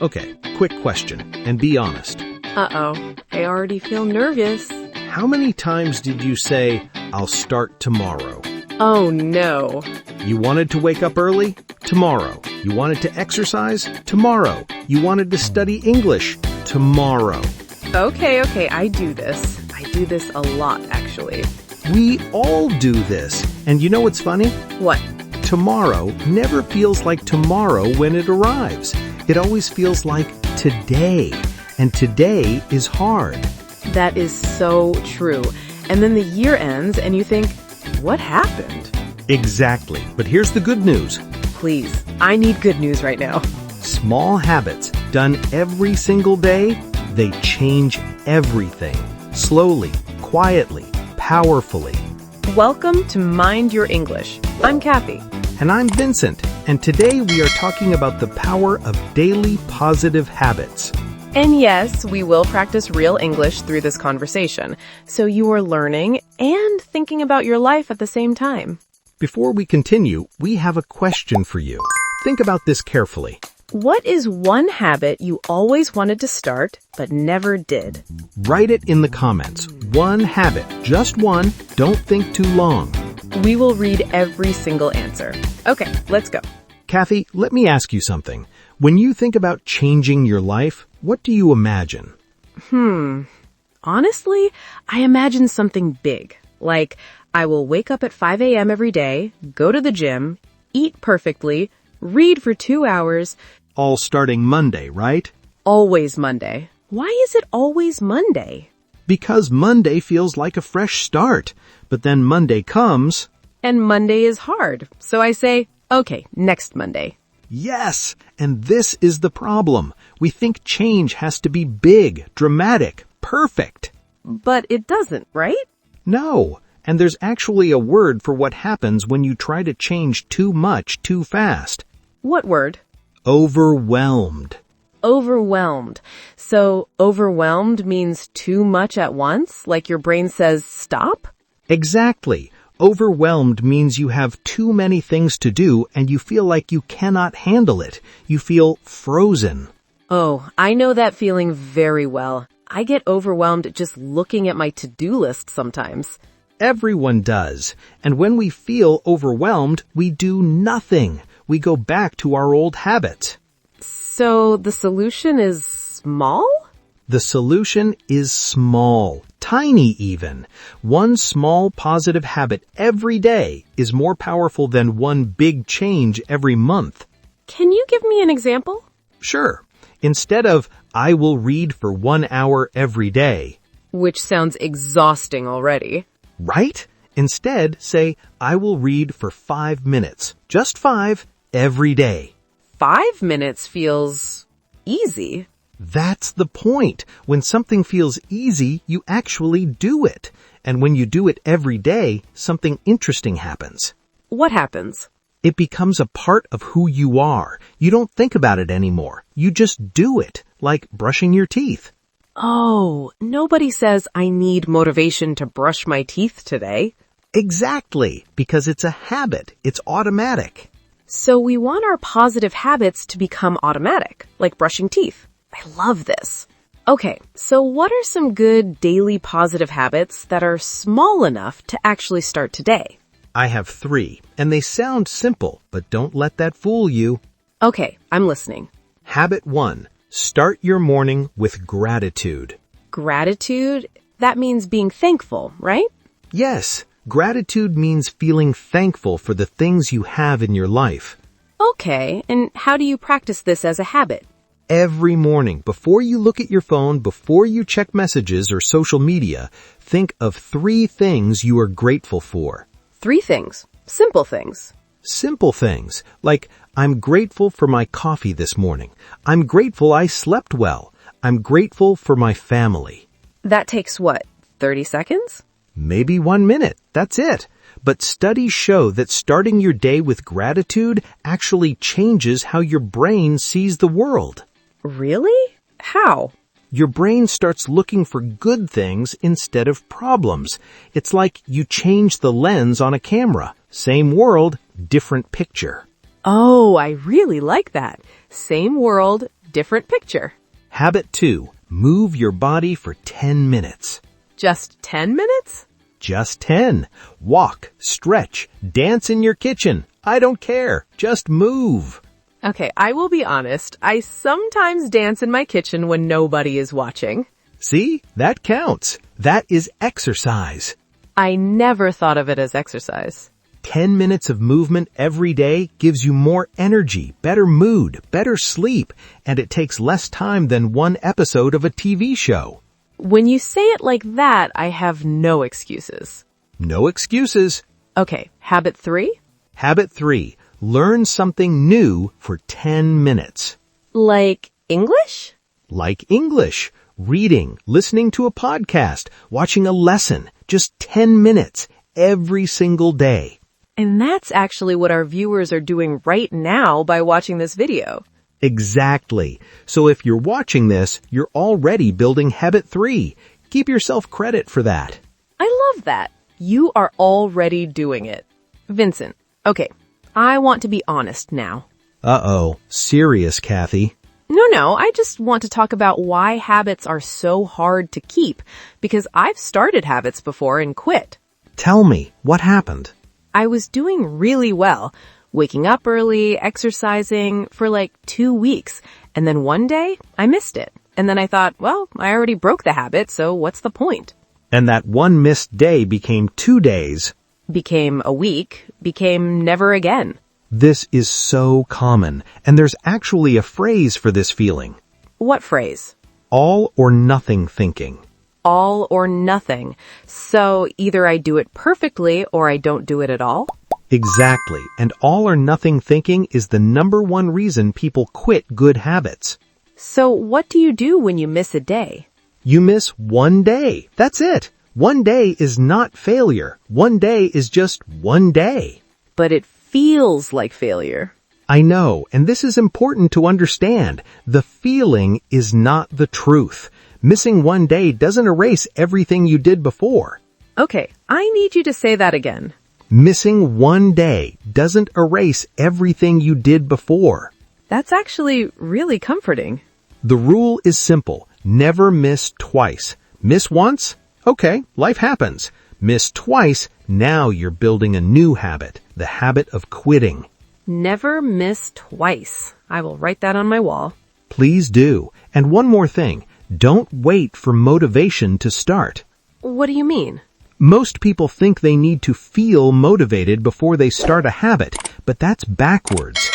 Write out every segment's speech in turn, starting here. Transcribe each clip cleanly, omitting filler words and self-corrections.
Okay, quick question, and be honest. Uh-oh, I already feel nervous. How many times did you say, "I'll start tomorrow"? Oh no. You wanted to wake up early? Tomorrow. You wanted to exercise? Tomorrow. You wanted to study English? Tomorrow. Okay, I do this. I do this a lot, actually. We all do this. And you know what's funny? What? Tomorrow never feels like tomorrow when it arrives. It always feels like today. And today is hard. That is so true. And then the year ends and you think, what happened? Exactly. But here's the good news. Please, I need good news right now. Small habits done every single day, they change everything. Slowly, quietly, powerfully. Welcome to Mind Your English. I'm Kathy. And I'm Vincent. And today we are talking about the power of daily positive habits. And yes, we will practice real English through this conversation, so you are learning and thinking about your life at the same time. Before we continue, we have a question for you. Think about this carefully. What is one habit you always wanted to start but never did? Write it in the comments. One habit, just one. Don't think too long. We will read every single answer. Okay, let's go. Kathy, let me ask you something. When you think about changing your life, what do you imagine? Honestly, I imagine something big. Like, I will wake up at 5 a.m. every day, go to the gym, eat perfectly, read for 2 hours. All starting Monday, right? Always Monday. Why is it always Monday? Because Monday feels like a fresh start. But then Monday comes. And Monday is hard. So I say, okay, next Monday. Yes, and this is the problem. We think change has to be big, dramatic, perfect. But it doesn't, right? No, and there's actually a word for what happens when you try to change too much too fast. What word? Overwhelmed. Overwhelmed. So overwhelmed means too much at once, like your brain says stop? Exactly. Overwhelmed means you have too many things to do and you feel like you cannot handle it. You feel frozen. Oh, I know that feeling very well. I get overwhelmed just looking at my to-do list sometimes. Everyone does. And when we feel overwhelmed, we do nothing. We go back to our old habits. So the solution is small? The solution is small, tiny even. One small positive habit every day is more powerful than one big change every month. Can you give me an example? Sure. Instead of, "I will read for 1 hour every day." Which sounds exhausting already. Right? Instead, say, "I will read for 5 minutes." Just 5 every day. 5 minutes feels easy. That's the point. When something feels easy, you actually do it. And when you do it every day, something interesting happens. What happens? It becomes a part of who you are. You don't think about it anymore. You just do it, like brushing your teeth. Oh, nobody says I need motivation to brush my teeth today. Exactly, because it's a habit. It's automatic. So we want our positive habits to become automatic, like brushing teeth. I love this. Okay, so what are some good daily positive habits that are small enough to actually start today? I have 3, and they sound simple, but don't let that fool you. Okay, I'm listening. Habit 1. Start your morning with gratitude. Gratitude? That means being thankful, right? Yes, gratitude means feeling thankful for the things you have in your life. Okay, and how do you practice this as a habit? Every morning, before you look at your phone, before you check messages or social media, think of 3 things you are grateful for. 3 things. Simple things. Simple things, like, I'm grateful for my coffee this morning. I'm grateful I slept well. I'm grateful for my family. That takes what, 30 seconds? Maybe 1 minute. That's it. But studies show that starting your day with gratitude actually changes how your brain sees the world. Really? How? Your brain starts looking for good things instead of problems. It's like you change the lens on a camera. Same world, different picture. Oh, I really like that. Same world, different picture. Habit 2. Move your body for 10 minutes. Just 10 minutes? Just 10. Walk, stretch, dance in your kitchen. I don't care. Just move. Okay, I will be honest. I sometimes dance in my kitchen when nobody is watching. See? That counts. That is exercise. I never thought of it as exercise. 10 minutes of movement every day gives you more energy, better mood, better sleep, and it takes less time than one episode of a TV show. When you say it like that, I have no excuses. No excuses. Okay, habit 3? Habit 3. Learn something new for 10 minutes. Like English? Like English, reading, listening to a podcast, watching a lesson. Just 10 minutes every single day. And that's actually what our viewers are doing right now by watching this video. Exactly. So if you're watching this, you're already building habit 3. Give yourself credit for that. I love that. You are already doing it. Vincent, okay, I want to be honest now. Uh-oh. Serious, Kathy. No, I just want to talk about why habits are so hard to keep, because I've started habits before and quit. Tell me, what happened? I was doing really well, waking up early, exercising for like 2 weeks, and then one day I missed it. And then I thought, well, I already broke the habit, so what's the point? And that one missed day became 2 days. Became a week, became never again. This is so common, and there's actually a phrase for this feeling. What phrase? All or nothing thinking. All or nothing. So either I do it perfectly or I don't do it at all? Exactly, and all or nothing thinking is the number one reason people quit good habits. So what do you do when you miss a day? You miss one day. That's it. One day is not failure. One day is just one day. But it feels like failure. I know, and this is important to understand. The feeling is not the truth. Missing one day doesn't erase everything you did before. Okay, I need you to say that again. Missing one day doesn't erase everything you did before. That's actually really comforting. The rule is simple. Never miss twice. Miss once? Okay, life happens. Miss twice, now you're building a new habit, the habit of quitting. Never miss twice. I will write that on my wall. Please do. And one more thing. Don't wait for motivation to start. What do you mean? Most people think they need to feel motivated before they start a habit, but that's backwards.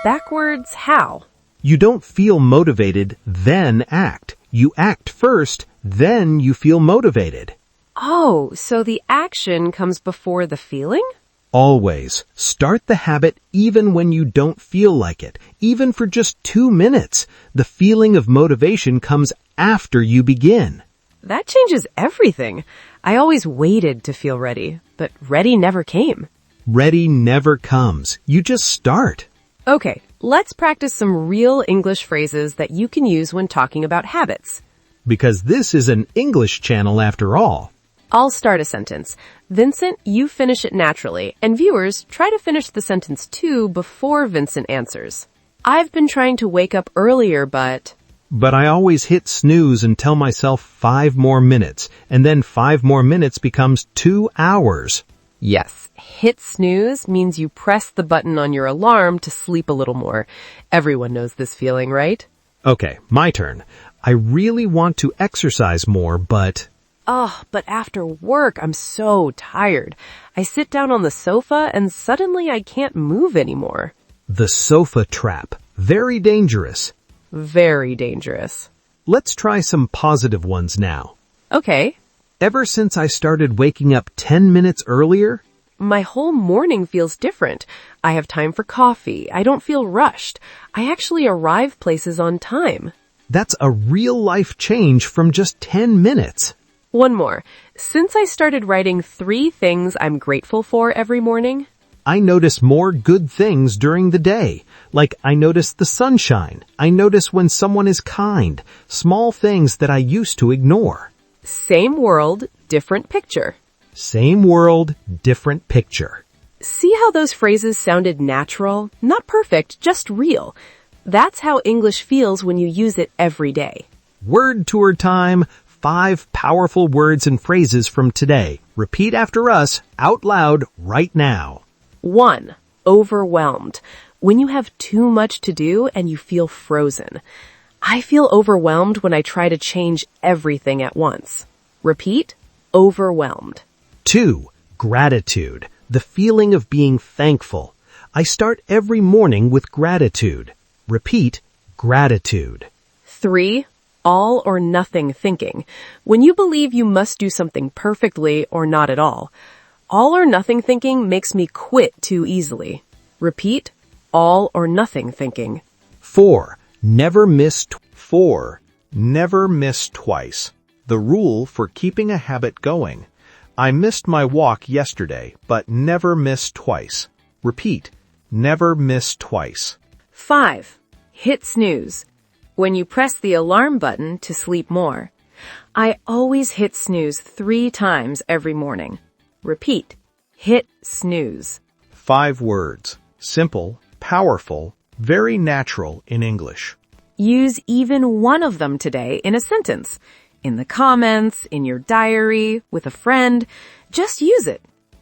Backwards how? You don't feel motivated, then act. You act first, then you feel motivated. Oh, so the action comes before the feeling? Always. Start the habit even when you don't feel like it, even for just 2 minutes. The feeling of motivation comes after you begin. That changes everything. I always waited to feel ready, but ready never came. Ready never comes. You just start. Okay, let's practice some real English phrases that you can use when talking about habits. Because this is an English channel after all. I'll start a sentence. Vincent, you finish it naturally, and viewers, try to finish the sentence too before Vincent answers. I've been trying to wake up earlier, but I always hit snooze and tell myself 5 more minutes, and then 5 more minutes becomes 2 hours. Yes, hit snooze means you press the button on your alarm to sleep a little more. Everyone knows this feeling, right? Okay, my turn. I really want to exercise more, but But after work, I'm so tired. I sit down on the sofa and suddenly I can't move anymore. the sofa trap. Very dangerous. Very dangerous. Let's try some positive ones now. Okay. Ever since I started waking up 10 minutes earlier, My whole morning feels different. I have time for coffee. I don't feel rushed. I actually arrive places on time. that's a real-life change from just 10 minutes. One more. Since I started writing 3 things I'm grateful for every morning, I notice more good things during the day. Like I notice the sunshine. I notice when someone is kind. Small things that I used to ignore. same world, different picture. Same world, different picture. See how those phrases sounded natural? Not perfect, just real. That's how English feels when you use it every day. Word tour time. 5 powerful words and phrases from today. Repeat after us out loud right now. 1. Overwhelmed. When you have too much to do and you feel frozen. I feel overwhelmed when I try to change everything at once. Repeat, overwhelmed. 2. Gratitude. The feeling of being thankful. I start every morning with gratitude. Repeat, gratitude. 3. All or nothing thinking. When you believe you must do something perfectly or not at all. All or nothing thinking makes me quit too easily. Repeat, all or nothing thinking. 4. Never miss twice. The rule for keeping a habit going. I missed my walk yesterday, but never miss twice. Repeat, never miss twice. 5. Hit snooze. When you press the alarm button to sleep more. I always hit snooze 3 times every morning. Repeat, hit snooze. 5 words. Simple, powerful, very natural in English. Use even one of them today in a sentence. In the comments, in your diary, with a friend. Just use it.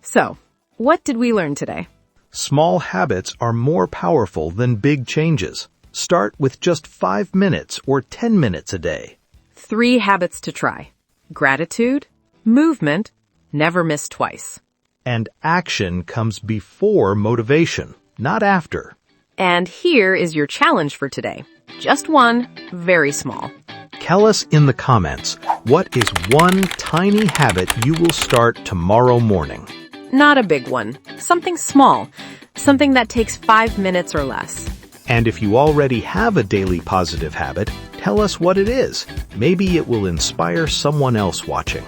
So, what did we learn today? Small habits are more powerful than big changes. Start with just 5 minutes or 10 minutes a day. 3 habits to try. Gratitude, movement, never miss twice. And action comes before motivation, not after. And here is your challenge for today. Just one, very small. Tell us in the comments, what is one tiny habit you will start tomorrow morning? Not a big one. Something small. Something that takes 5 minutes or less. And if you already have a daily positive habit, tell us what it is. Maybe it will inspire someone else watching.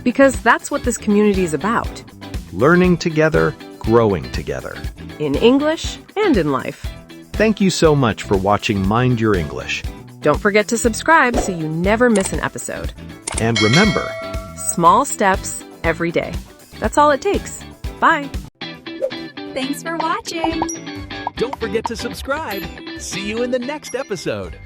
Because that's what this community is about. Learning together, growing together. In English and in life. Thank you so much for watching Mind Your English. Don't forget to subscribe so you never miss an episode. And remember, small steps every day. That's all it takes. Bye. Thanks for watching. Don't forget to subscribe. See you in the next episode.